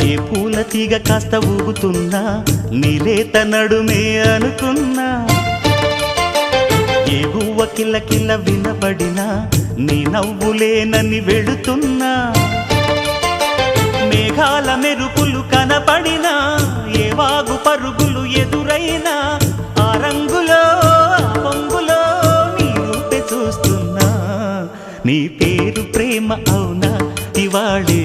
ఏ పూల తీగ కాస్త ఊగుతున్నా నీలేత నడుమే అనుకున్నా ఏ గువ్వ కిల్ల కిల్ల వినబడినా నీ నవ్వులేనని వెళుతున్నా మేఘాల మెరుపులు కనపడినా ఏ వాగు పరుగులు ఎదురైనా ఆ రంగులో ఆ పొంగులో నీ రూపే చూస్తున్నా నీ పేరు ప్రేమ అవునా ఇవాళే